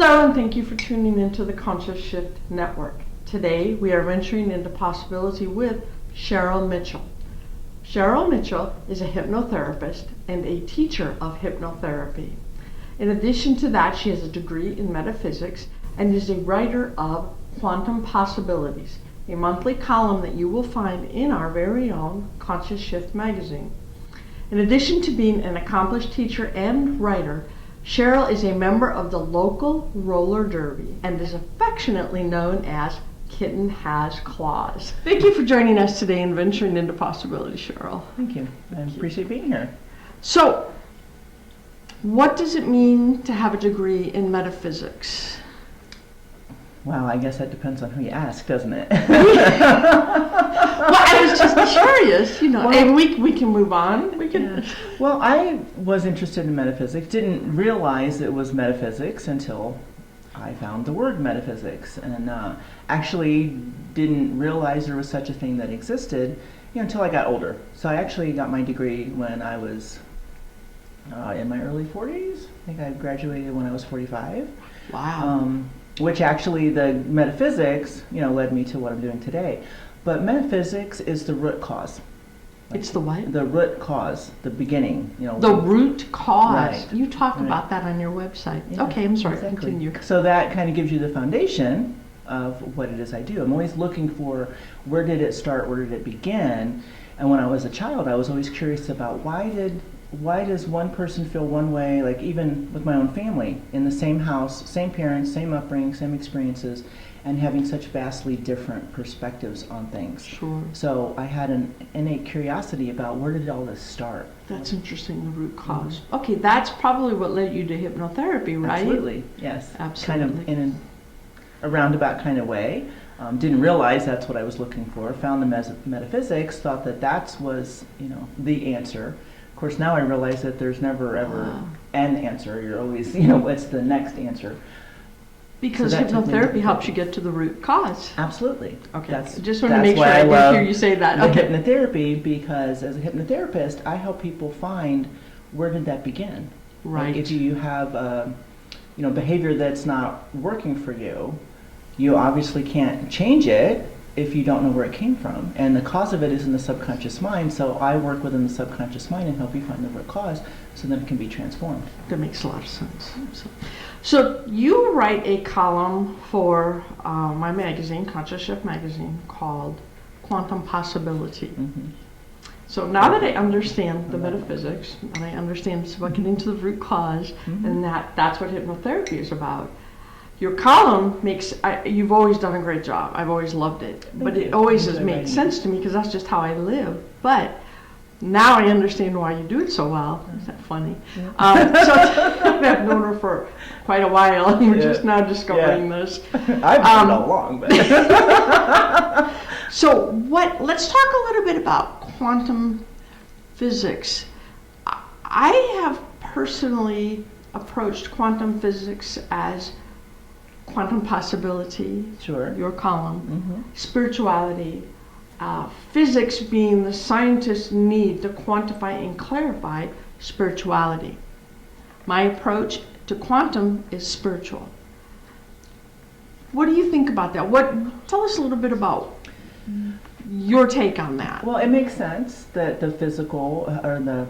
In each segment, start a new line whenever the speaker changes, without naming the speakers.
Hello, and thank you for tuning into the Conscious Shift Network. Today we are venturing into possibility with Cheryl Mitchell. Cheryl Mitchell is a hypnotherapist and a teacher of hypnotherapy. In addition to that, she has a degree in metaphysics and is a writer of Quantum Possibilities, a monthly column that you will find in our very own Conscious Shift magazine. In addition to being an accomplished teacher and writer, Cheryl is a member of the local roller derby and is affectionately known as Kitten Has Claws. Thank you for joining us today and venturing into possibility, Cheryl.
Thank you. I appreciate being here.
So, what does it mean to have a degree in metaphysics?
Well, I guess that depends on who you ask, doesn't it?
Well, I was just curious, well, and we can move on. We can.
Yeah. Well, I was interested in metaphysics, didn't realize it was metaphysics until I found the word metaphysics, and actually didn't realize there was such a thing that existed until I got older. So I actually got my degree when I was in my early 40s. I think I graduated when I was 45.
Wow.
Which actually the metaphysics, led me to what I'm doing today. But metaphysics is the root cause.
It's the what?
The root cause, the beginning.
The root cause.
Right.
You talk about that on your website.
Yeah,
okay, I'm sorry.
exactly.
Continue.
So that kind of gives you the foundation of what it is I do. I'm always looking for where did it start, where did it begin. And when I was a child, I was always curious about why does one person feel one way, like even with my own family, in the same house, same parents, same upbringing, same experiences, and having such vastly different perspectives on things.
Sure.
So I had an innate curiosity about where did all this start.
That's interesting, the root cause. Mm-hmm. Okay, that's probably what led you to hypnotherapy, right?
Absolutely, yes.
Absolutely.
Kind of in a roundabout kind of way. Didn't realize that's what I was looking for. Found the metaphysics, thought that was, the answer. Of course, now I realize that there's never ever an answer. You're always, what's the next answer?
Because hypnotherapy helps you get to the root cause.
Absolutely.
Okay. I just want to make sure I did hear you say that.
Okay. Hypnotherapy, because as a hypnotherapist, I help people find where did that begin.
Right.
Like if you have, behavior that's not working for you, you obviously can't change it if you don't know where it came from. And the cause of it is in the subconscious mind, so I work within the subconscious mind and help you find the root cause so that it can be transformed.
That makes a lot of sense. So you write a column for my magazine, Conscious Shift magazine, called Quantum Possibility.
Mm-hmm.
So now that I understand the metaphysics, and I understand it's about getting to the root cause,
mm-hmm.
and that's what hypnotherapy is about, your column you've always done a great job. I've always loved it. But it always has made sense to me because that's just how I live. But now I understand why you do it so well. Isn't that funny? Yeah. So I've known her for quite a while, and we're just now discovering this.
I've known all along. But
So let's talk a little bit about quantum physics. I have personally approached quantum physics as quantum possibility,
sure.
Your column,
mm-hmm.
spirituality, physics being the scientist's need to quantify and clarify spirituality. My approach to quantum is spiritual. What do you think about that? Tell us a little bit about your take on that.
Well, it makes sense that the physical or the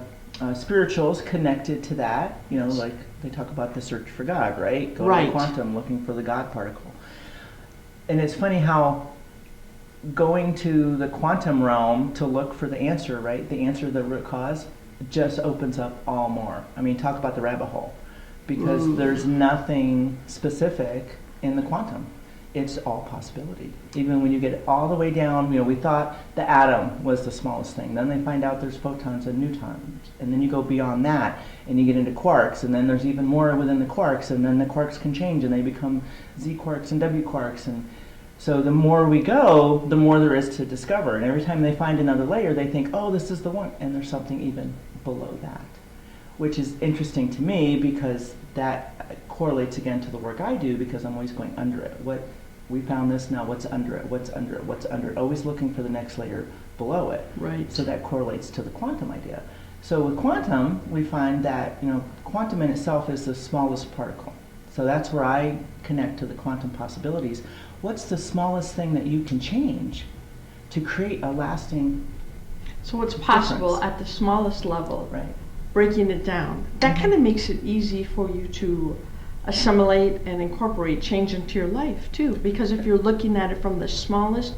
spiritual is connected to that, like they talk about the search for God, right? Go to quantum, looking for the God particle. And it's funny how going to the quantum realm to look for the answer, right? The answer, the root cause, just opens up all more. I mean, talk about the rabbit hole. Because there's nothing specific in the quantum. It's all possibility. Even when you get all the way down, we thought the atom was the smallest thing. Then they find out there's photons and neutrons. And then you go beyond that and you get into quarks, and then there's even more within the quarks, and then the quarks can change and they become Z quarks and W quarks. And so the more we go, the more there is to discover. And every time they find another layer, they think, oh, this is the one. And there's something even below that, which is interesting to me because that correlates again to the work I do, because I'm always going under it. We found this, now what's under it, what's under it, what's under it, always looking for the next layer below it.
Right.
So that correlates to the quantum idea. So with quantum, we find that, quantum in itself is the smallest particle. It's So that's where I connect to the quantum possibilities. What's the smallest thing that you can change to create a lasting
So it's possible
difference?
at the smallest level,
Right.
breaking it down. That kind of makes it easy for you to assimilate and incorporate change into your life too. Because if you're looking at it from the smallest,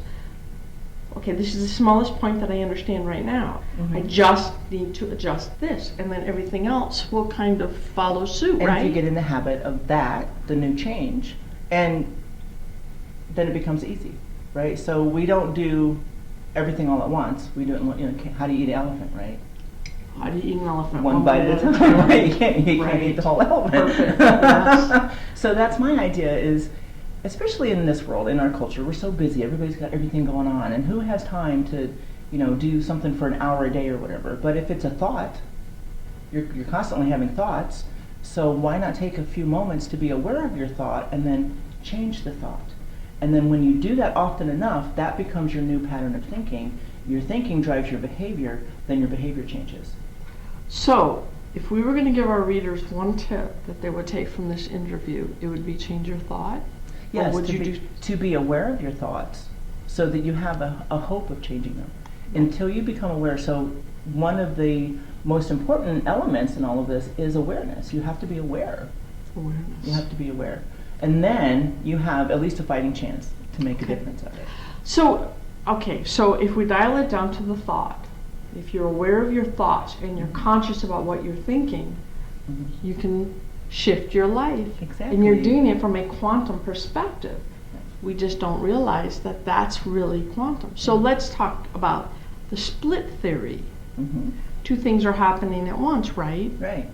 okay, this is the smallest point that I understand right now. I just need to adjust this, and then everything else will kind of follow suit,
And
right?
if you get in the habit of that, the new change, and then it becomes easy, right? So we don't do everything all at once. We do it, how do you eat an elephant, right?
How do you eat an elephant?
One bite at a time, right? You can't eat the whole elephant.
Perfect. Yes.
So that's my idea is, especially in this world, in our culture, we're so busy. Everybody's got everything going on, and who has time to, do something for an hour a day or whatever? But if it's a thought, you're constantly having thoughts. So why not take a few moments to be aware of your thought and then change the thought? And then when you do that often enough, that becomes your new pattern of thinking. Your thinking drives your behavior, then your behavior changes.
So, if we were going to give our readers one tip that they would take from this interview, it would be change your thought?
Yes,
Or would you
to be aware of your thoughts so that you have a hope of changing them. Until you become aware, so one of the most important elements in all of this is awareness. You have to be aware.
Awareness.
You have to be aware. And then you have at least a fighting chance to make a difference of it.
So if we dial it down to the thought, if you're aware of your thoughts and you're conscious about what you're thinking, you can shift your life.
Exactly.
And you're doing it from a quantum perspective. We just don't realize that that's really quantum. So let's talk about the split theory. Two things are happening at once, right?
Right.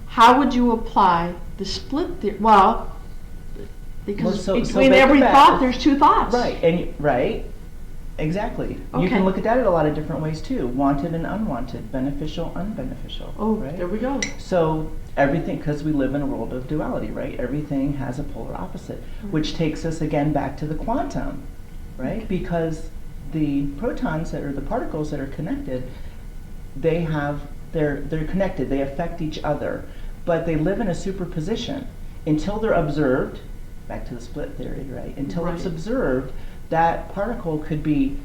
How would you apply the split theory? Well, because
so
between
back
every
to back.
thought, there's two thoughts.
Right. Right. Exactly.
Okay.
You can look at that in a lot of different ways too. Wanted and unwanted, beneficial, unbeneficial.
Oh,
right?
there we go.
So everything, because we live in a world of duality, right? Everything has a polar opposite, which takes us again back to the quantum, right? Because the protons or the particles that are connected, they're connected. They affect each other, but they live in a superposition until they're observed. Back to the split theory, right? Until it's observed, that particle could be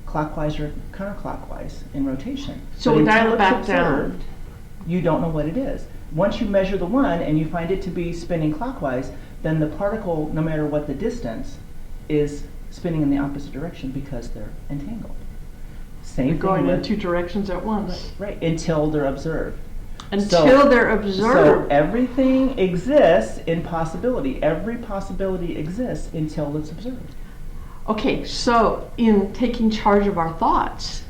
clockwise or counterclockwise in rotation.
So we dial it back down.
You don't know what it is. Once you measure the one and you find it to be spinning clockwise, then the particle, no matter what the distance, is spinning in the opposite direction because they're entangled. Same thing
Going in
with,
two directions at once.
right, until they're observed.
Until they're observed.
So everything exists in possibility. Every possibility exists until it's observed.
Okay, so in taking charge of our thoughts,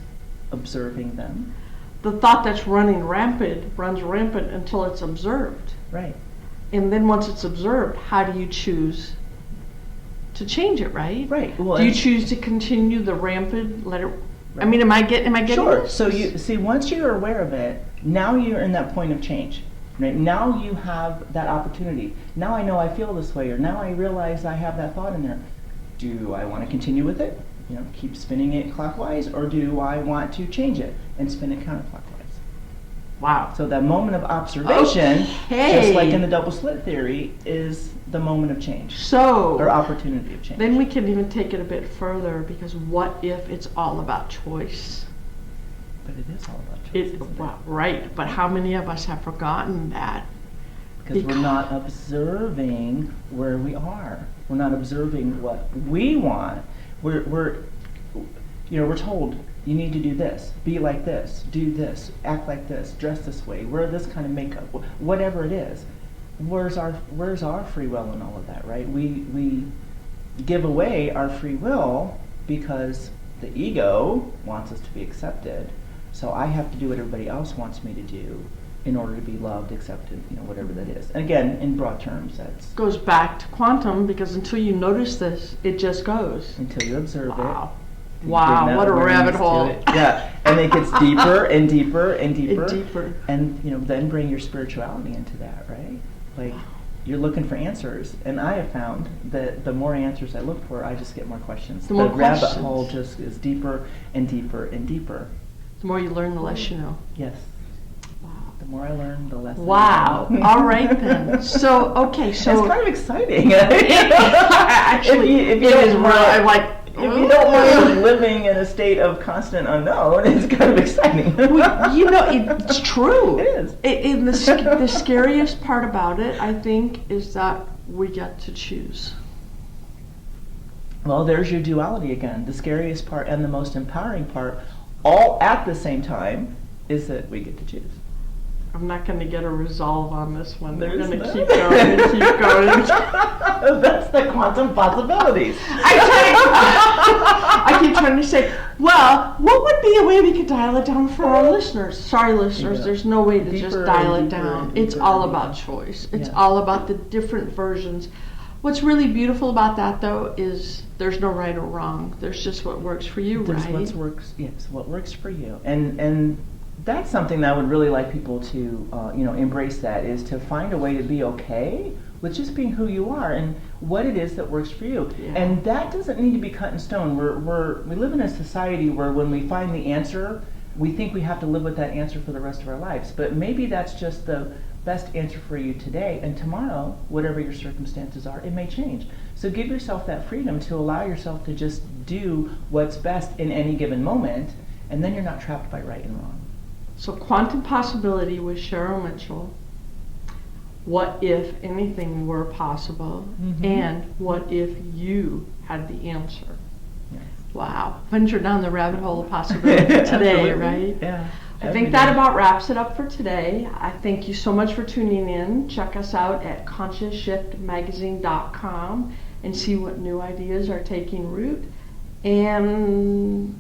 Observing them.
the thought that's running rampant runs rampant until it's observed.
Right.
And then once it's observed, how do you choose to change it, right?
Right. Well,
Do you choose to continue the rampant, let it, I
Right.
mean, am I getting
Sure.
this?
So you see, once you're aware of it, now you're in that point of change. Right? Now you have that opportunity. Now I know I feel this way, or now I realize I have that thought in there. Do I want to continue with it? Keep spinning it clockwise, or do I want to change it and spin it counterclockwise?
Wow.
So that moment of observation,
Okay.
just like in the double slit theory, is the moment of change, or
So,
opportunity of change.
then we can even take it a bit further, because what if it's all about choice?
But it is all about choice, isn't it?
Well, right, but how many of us have forgotten that?
Because we're not observing where we are. We're not observing what we want. We're told you need to do this, be like this, do this, act like this, dress this way, wear this kind of makeup, whatever it is. Where's our free will in all of that, right? We give away our free will because the ego wants us to be accepted. So I have to do what everybody else wants me to do in order to be loved, accepted, whatever that is. And again, in broad terms, that's
Goes back to quantum, because until you notice this, it just goes.
until you observe
Wow.
it.
Wow,
bring that
what a
awareness
rabbit
to
hole.
it. Yeah, and it gets deeper and deeper and deeper.
And deeper.
And then bring your spirituality into that, right? Like, you're looking for answers, and I have found that the more answers I look for, I just get more questions.
The more
rabbit
questions.
hole just is deeper and deeper and deeper.
The more you learn, the less you know.
Yes.
Wow.
The more I learn, the less.
Wow. All right then. So
it's kind of exciting.
Actually,
if you
it is really. I'm like.
If you don't mind living in a state of constant unknown, it's kind of exciting.
It's true.
It is.
The scariest part about it, I think, is that we get to choose.
Well, there's your duality again. The scariest part and the most empowering part, all at the same time, is that we get to choose.
I'm not going to get a resolve on this one. We're going to
There's
keep going and keep going.
That's the quantum possibilities.
I keep trying to say, well, what would be a way we could dial it down for our listeners? Sorry, listeners,
Yeah.
there's no way to just dial it
deeper
down.
and
It's
deeper
all
and
about
deeper.
choice. It's
Yeah.
all about the different versions. What's really beautiful about that, though, is there's no right or wrong. There's just what works for you,
There's
right?
what works for you, and that's something that I would really like people to embrace. That is to find a way to be okay with just being who you are and what it is that works for you.
Yeah.
And that doesn't need to be cut in stone. We live in a society where when we find the answer, we think we have to live with that answer for the rest of our lives. But maybe that's just the best answer for you today, and tomorrow, whatever your circumstances are, it may change. So give yourself that freedom to allow yourself to just do what's best in any given moment, and then you're not trapped by right and wrong.
So quantum possibility with Cheryl Mitchell. What if anything were possible?
Mhm.
And what if you had the answer?
Yes.
Wow. Venture down the rabbit hole of possibility today,
Absolutely.
right?
Yeah.
I think that about wraps it up for today. I thank you so much for tuning in. Check us out at consciousShiftMagazine.com and see what new ideas are taking root. And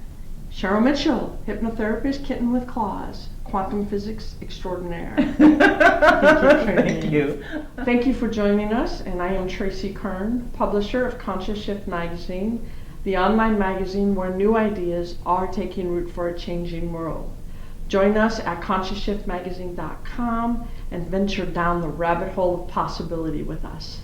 Cheryl Mitchell, hypnotherapist, kitten with claws, quantum physics extraordinaire.
Thank you.
Thank you for joining us, and I am Tracey Kern, publisher of Conscious Shift Magazine, the online magazine where new ideas are taking root for a changing world. Join us at ConsciousShiftMagazine.com and venture down the rabbit hole of possibility with us.